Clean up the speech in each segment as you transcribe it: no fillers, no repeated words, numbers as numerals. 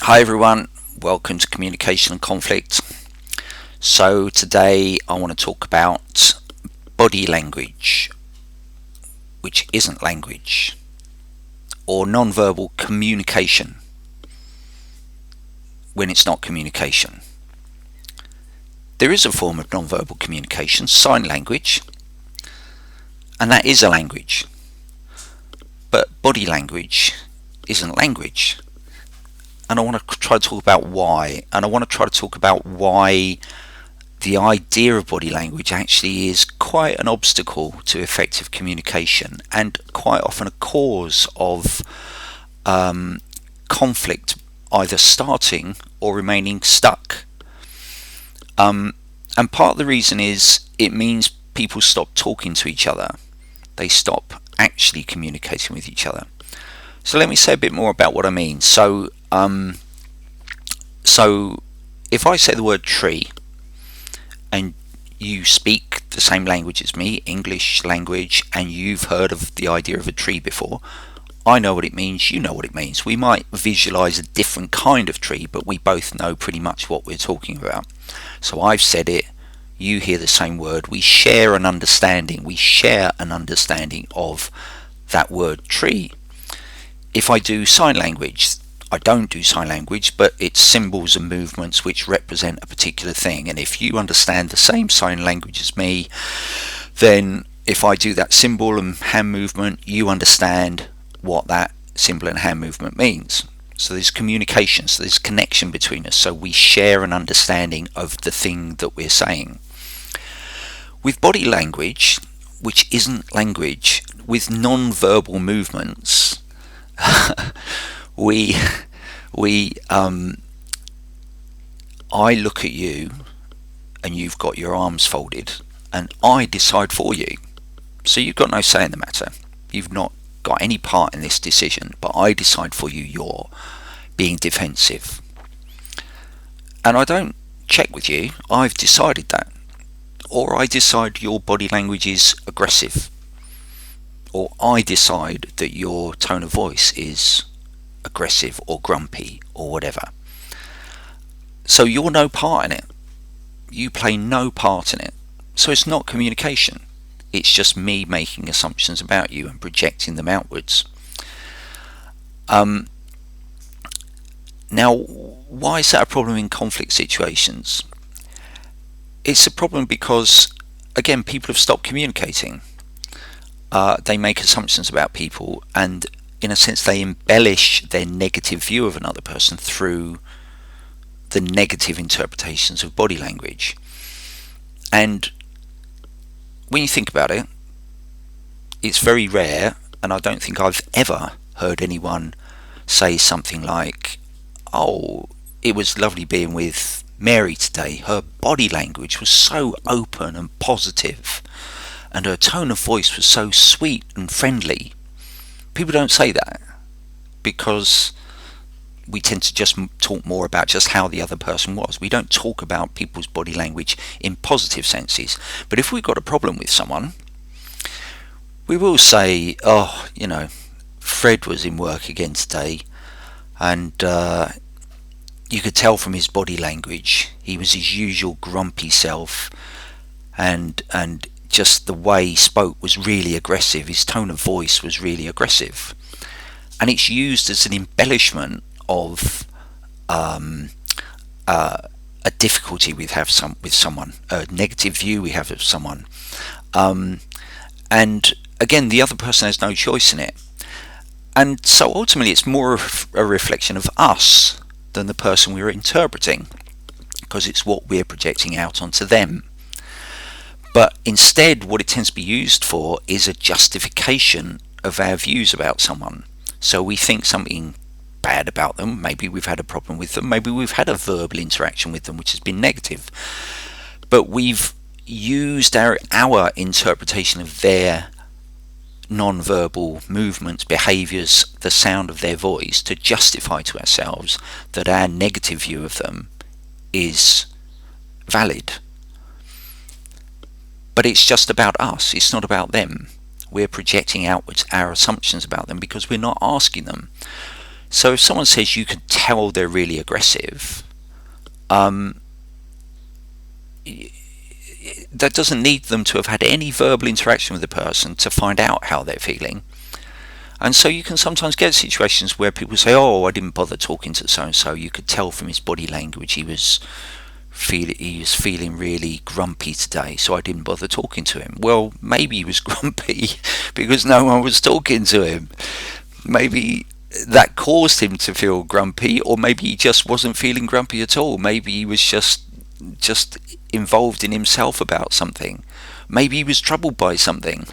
Hi everyone, welcome to Communication and Conflict. So today I want to talk about body language, which isn't language, or non-verbal communication when it's not communication. There is a form of non-verbal communication, sign language, and that is a language. But body language isn't language. And I want to try to talk about why. And I want to try to talk about why the idea of body language actually is quite an obstacle to effective communication and quite often a cause of conflict, either starting or remaining stuck. And part of the reason is it means people stop talking to each other. They stop actually communicating with each other. So let me say a bit more about what I mean. So if I say the word tree and you speak the same language as me, English language, and you've heard of the idea of a tree before, I know what it means, you know what it means. We might visualize a different kind of tree, but we both know pretty much what we're talking about. So I've said it, you hear the same word, we share an understanding of that word tree. If I do sign language, I don't do sign language, but it's symbols and movements which represent a particular thing. And if you understand the same sign language as me, then if I do that symbol and hand movement, you understand what that symbol and hand movement means. So there's communication, so there's connection between us. So we share an understanding of the thing that we're saying. With body language, which isn't language, with non-verbal movements, I look at you and you've got your arms folded and I decide for you. So you've got no say in the matter. You've not got any part in this decision, but I decide for you you're being defensive. And I don't check with you, I've decided that. Or I decide your body language is aggressive. Or I decide that your tone of voice is aggressive or grumpy or whatever. So you're no part in it. You play no part in it. So it's not communication. It's just me making assumptions about you and projecting them outwards. Now, why is that a problem in conflict situations? It's a problem because, again, people have stopped communicating. They make assumptions about people, and in a sense they embellish their negative view of another person through the negative interpretations of body language. And when you think about it, it's very rare, and I don't think I've ever heard anyone say something like, "Oh, it was lovely being with Mary today. Her body language was so open and positive, and her tone of voice was so sweet and friendly." People don't say that because we tend to just talk more about just how the other person was. We don't talk about people's body language in positive senses. But if we've got a problem with someone, we will say, "Oh, Fred was in work again today, and you could tell from his body language he was his usual grumpy self, and just the way he spoke was really aggressive. His tone of voice was really aggressive." And it's used as an embellishment of a difficulty we have with someone, a negative view we have of someone. And again, the other person has no choice in it. And so ultimately it's more of a reflection of us than the person we're interpreting, because it's what we're projecting out onto them. But instead, what it tends to be used for is a justification of our views about someone. So we think something bad about them, maybe we've had a problem with them, maybe we've had a verbal interaction with them which has been negative, but we've used our interpretation of their non-verbal movements, behaviours, the sound of their voice to justify to ourselves that our negative view of them is valid. But it's just about us, it's not about them. We're projecting outwards our assumptions about them because we're not asking them. So if someone says you can tell they're really aggressive, um, that doesn't need them to have had any verbal interaction with the person to find out how they're feeling. And so you can sometimes get situations where people say, "Oh, I didn't bother talking to so and so. You could tell from his body language he was feeling really grumpy today, so I didn't bother talking to him." Well, maybe he was grumpy because no one was talking to him. Maybe that caused him to feel grumpy, or maybe he just wasn't feeling grumpy at all. Maybe he was just involved in himself about something. Maybe he was troubled by something,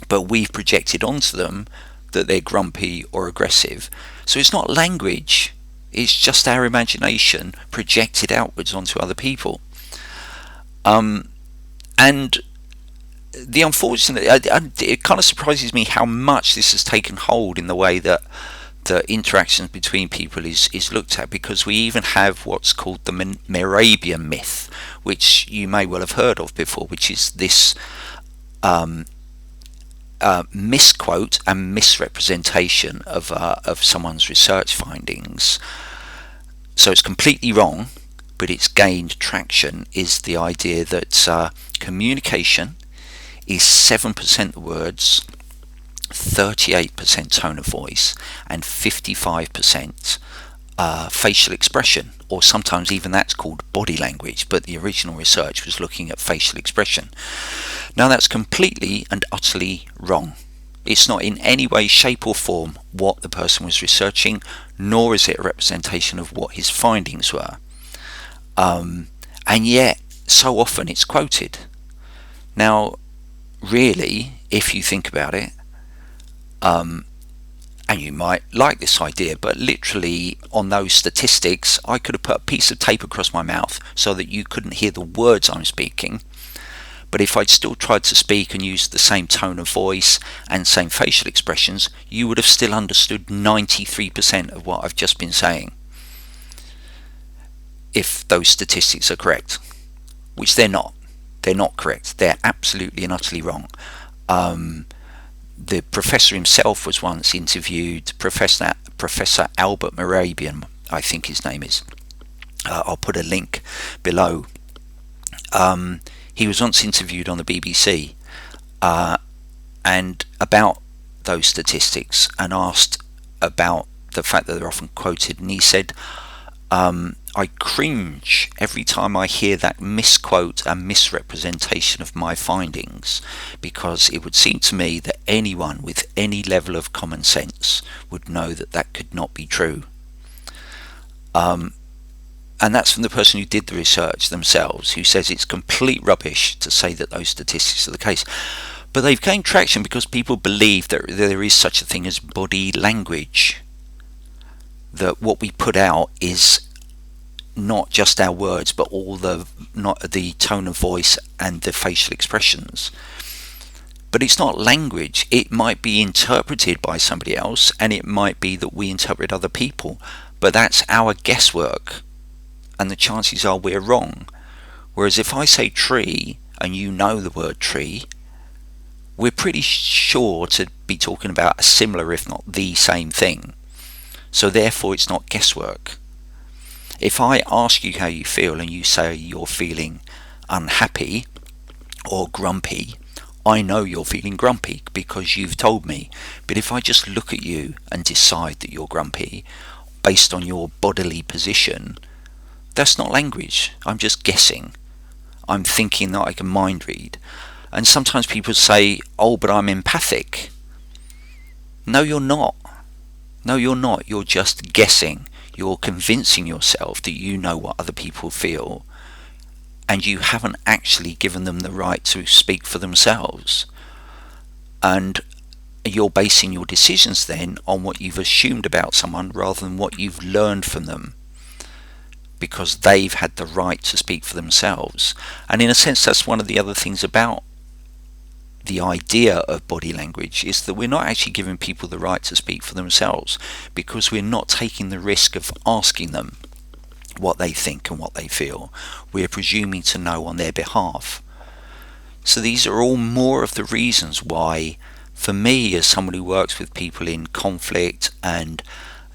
but we've projected onto them that they're grumpy or aggressive. So it's not language, it's just our imagination projected outwards onto other people. And the unfortunate, it kind of surprises me how much this has taken hold in the way that the interactions between people is looked at, because we even have what's called the Mehrabian Myth, which you may well have heard of before, which is this misquote and misrepresentation of someone's research findings. So it's completely wrong, but it's gained traction. Is the idea that communication is 7% the words, 38% tone of voice, and 55% facial expression, or sometimes even that's called body language, but the original research was looking at facial expression. Now that's completely and utterly wrong. It's not in any way, shape or form what the person was researching, nor is it a representation of what his findings were. And yet, so often it's quoted. Now, really, if you think about it, and you might like this idea, but literally on those statistics, I could have put a piece of tape across my mouth so that you couldn't hear the words I'm speaking. But if I'd still tried to speak and use the same tone of voice and same facial expressions, you would have still understood 93% of what I've just been saying, if those statistics are correct, which they're not. They're not correct. They're absolutely and utterly wrong. The professor himself was once interviewed, Professor Albert Mehrabian, I think his name is. I'll put a link below. He was once interviewed on the BBC and about those statistics, and asked about the fact that they're often quoted, and he said, I cringe every time I hear that misquote and misrepresentation of my findings, because it would seem to me that anyone with any level of common sense would know that that could not be true. And that's from the person who did the research themselves, who says it's complete rubbish to say that those statistics are the case. But they've gained traction because people believe that there is such a thing as body language, that what we put out is not just our words, but all the tone of voice and the facial expressions. But it's not language. It might be interpreted by somebody else, and it might be that we interpret other people, but that's our guesswork, and the chances are we're wrong. Whereas if I say tree and you know the word tree, we're pretty sure to be talking about a similar, if not the same thing. So therefore it's not guesswork. If I ask you how you feel and you say you're feeling unhappy or grumpy, I know you're feeling grumpy because you've told me. But if I just look at you and decide that you're grumpy based on your bodily position, that's not language. I'm just guessing. I'm thinking that I can mind read. And sometimes people say, oh, but I'm empathic. No, you're not. No, you're not. You're just guessing. You're convincing yourself that you know what other people feel, and you haven't actually given them the right to speak for themselves. And you're basing your decisions then on what you've assumed about someone rather than what you've learned from them, because they've had the right to speak for themselves. And in a sense, that's one of the other things about the idea of body language, is that we're not actually giving people the right to speak for themselves, because we're not taking the risk of asking them what they think and what they feel. We're presuming to know on their behalf. So these are all more of the reasons why, for me, as someone who works with people in conflict and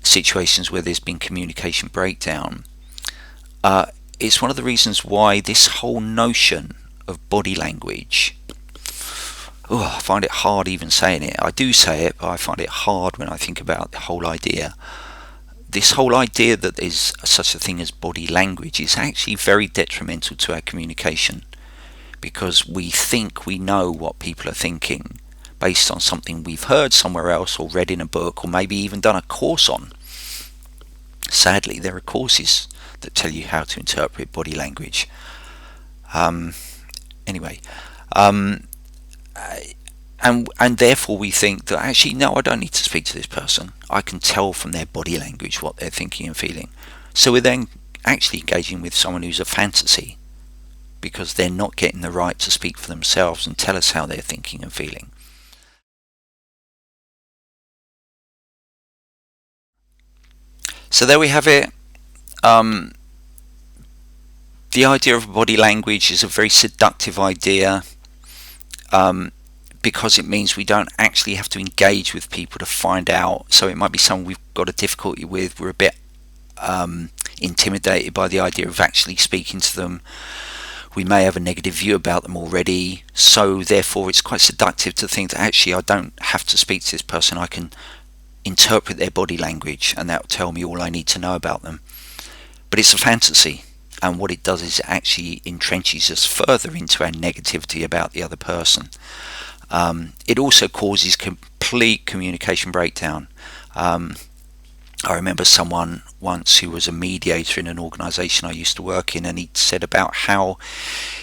situations where there's been communication breakdown, it's one of the reasons why this whole notion of body language, I find it hard even saying it. I do say it, but I find it hard when I think about the whole idea. This whole idea that there's such a thing as body language is actually very detrimental to our communication, because we think we know what people are thinking based on something we've heard somewhere else or read in a book, or maybe even done a course on. Sadly, there are courses that tell you how to interpret body language. Anyway, and therefore we think that actually, no, I don't need to speak to this person. I can tell from their body language what they're thinking and feeling. So we're then actually engaging with someone who's a fantasy, because they're not getting the right to speak for themselves and tell us how they're thinking and feeling. So there we have it. The idea of body language is a very seductive idea, because it means we don't actually have to engage with people to find out. So it might be someone we've got a difficulty with, we're a bit intimidated by the idea of actually speaking to them. We may have a negative view about them already, so therefore it's quite seductive to think that actually I don't have to speak to this person. I can interpret their body language and that will tell me all I need to know about them. But it's a fantasy, and what it does is it actually entrenches us further into our negativity about the other person. It also causes complete communication breakdown. I remember someone once who was a mediator in an organisation I used to work in, and he said about how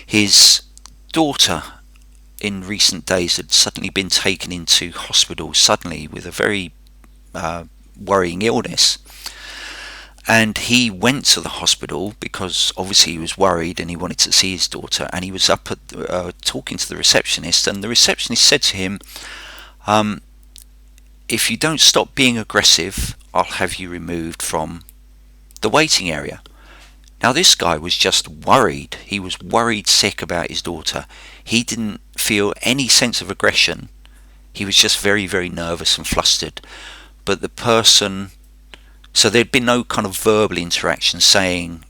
his daughter in recent days had suddenly been taken into hospital suddenly with a very worrying illness. And he went to the hospital because obviously he was worried and he wanted to see his daughter, and he was up at talking to the receptionist, and the receptionist said to him, if you don't stop being aggressive, I'll have you removed from the waiting area. Now this guy was just worried. He was worried sick about his daughter. He didn't feel any sense of aggression. He was just very, very nervous and flustered. But the person, so there'd been no kind of verbal interaction saying,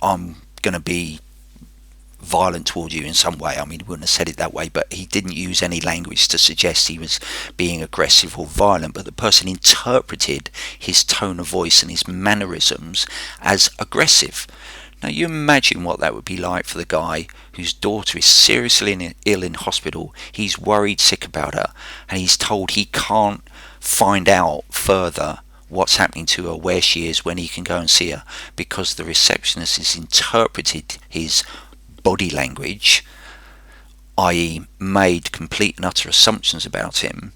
I'm going to be violent towards you in some way. I mean, he wouldn't have said it that way, but he didn't use any language to suggest he was being aggressive or violent. But the person interpreted his tone of voice and his mannerisms as aggressive. Now you imagine what that would be like for the guy whose daughter is seriously ill in hospital. He's worried sick about her, and he's told he can't find out further what's happening to her, where she is, when he can go and see her, because the receptionist has interpreted his body language, i.e. made complete and utter assumptions about him,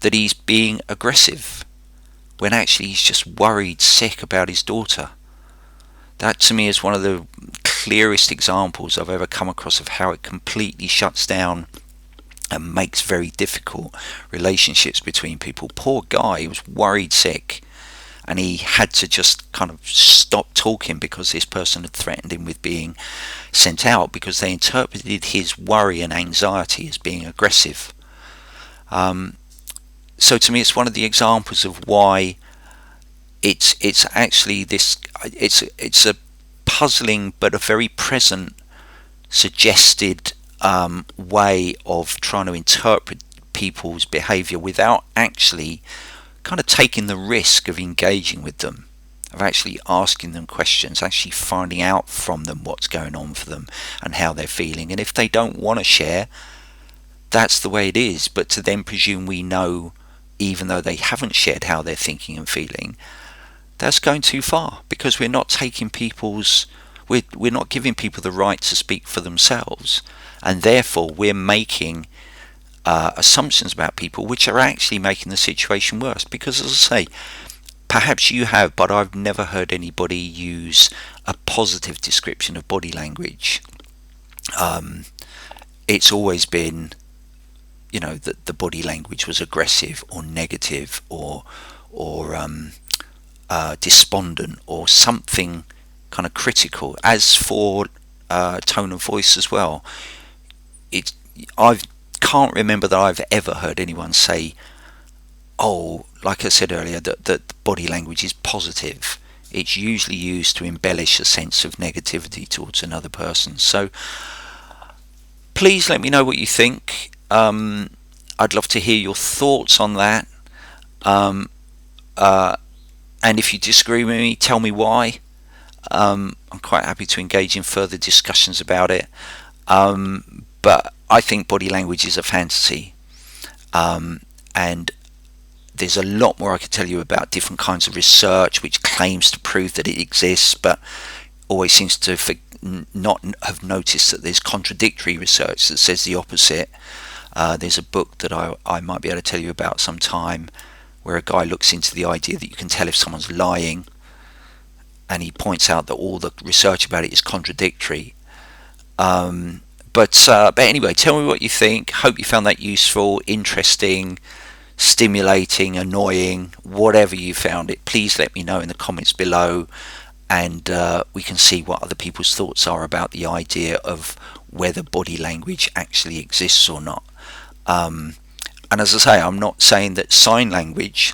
that he's being aggressive, when actually he's just worried sick about his daughter. That to me is one of the clearest examples I've ever come across of how it completely shuts down and makes very difficult relationships between people. Poor guy, he was worried sick, and he had to just kind of stop talking because this person had threatened him with being sent out, because they interpreted his worry and anxiety as being aggressive. So to me, it's one of the examples of why it's actually this. It's a puzzling but a very present, suggested way of trying to interpret people's behaviour without actually kind of taking the risk of engaging with them, of actually asking them questions, actually finding out from them what's going on for them and how they're feeling. And if they don't want to share, that's the way it is. But to then presume we know, even though they haven't shared how they're thinking and feeling, that's going too far, because we're not taking we're not giving people the right to speak for themselves, and therefore we're making assumptions about people which are actually making the situation worse. Because, as I say, perhaps you have, but I've never heard anybody use a positive description of body language. It's always been, that the body language was aggressive or negative or despondent or something kind of critical. As for tone of voice as well, I can't remember that I've ever heard anyone say, oh, like I said earlier, that body language is positive. It's usually used to embellish a sense of negativity towards another person. So please let me know what you think. I'd love to hear your thoughts on that. Um, and if you disagree with me, tell me why. I'm quite happy to engage in further discussions about it. But I think body language is a fantasy. And there's a lot more I could tell you about different kinds of research which claims to prove that it exists, but always seems to not have noticed that there's contradictory research that says the opposite. There's a book that I might be able to tell you about sometime, where a guy looks into the idea that you can tell if someone's lying, and he points out that all the research about it is contradictory. But anyway, tell me what you think. Hope you found that useful, interesting, stimulating, annoying, whatever you found it. Please let me know in the comments below, and we can see what other people's thoughts are about the idea of whether body language actually exists or not. And as I say, I'm not saying that sign language,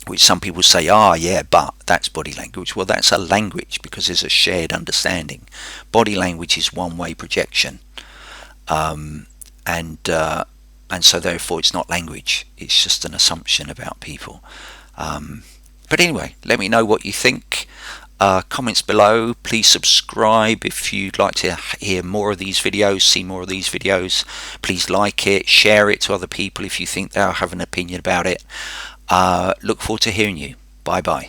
which some people say, yeah, but that's body language. Well, that's a language because there's a shared understanding. Body language is one-way projection, and so therefore it's not language. It's just an assumption about people. But anyway, let me know what you think. Comments below. Please subscribe if you'd like to hear more of these videos, see more of these videos. Please like it, share it to other people if you think they'll have an opinion about it. Look forward to hearing you. Bye bye.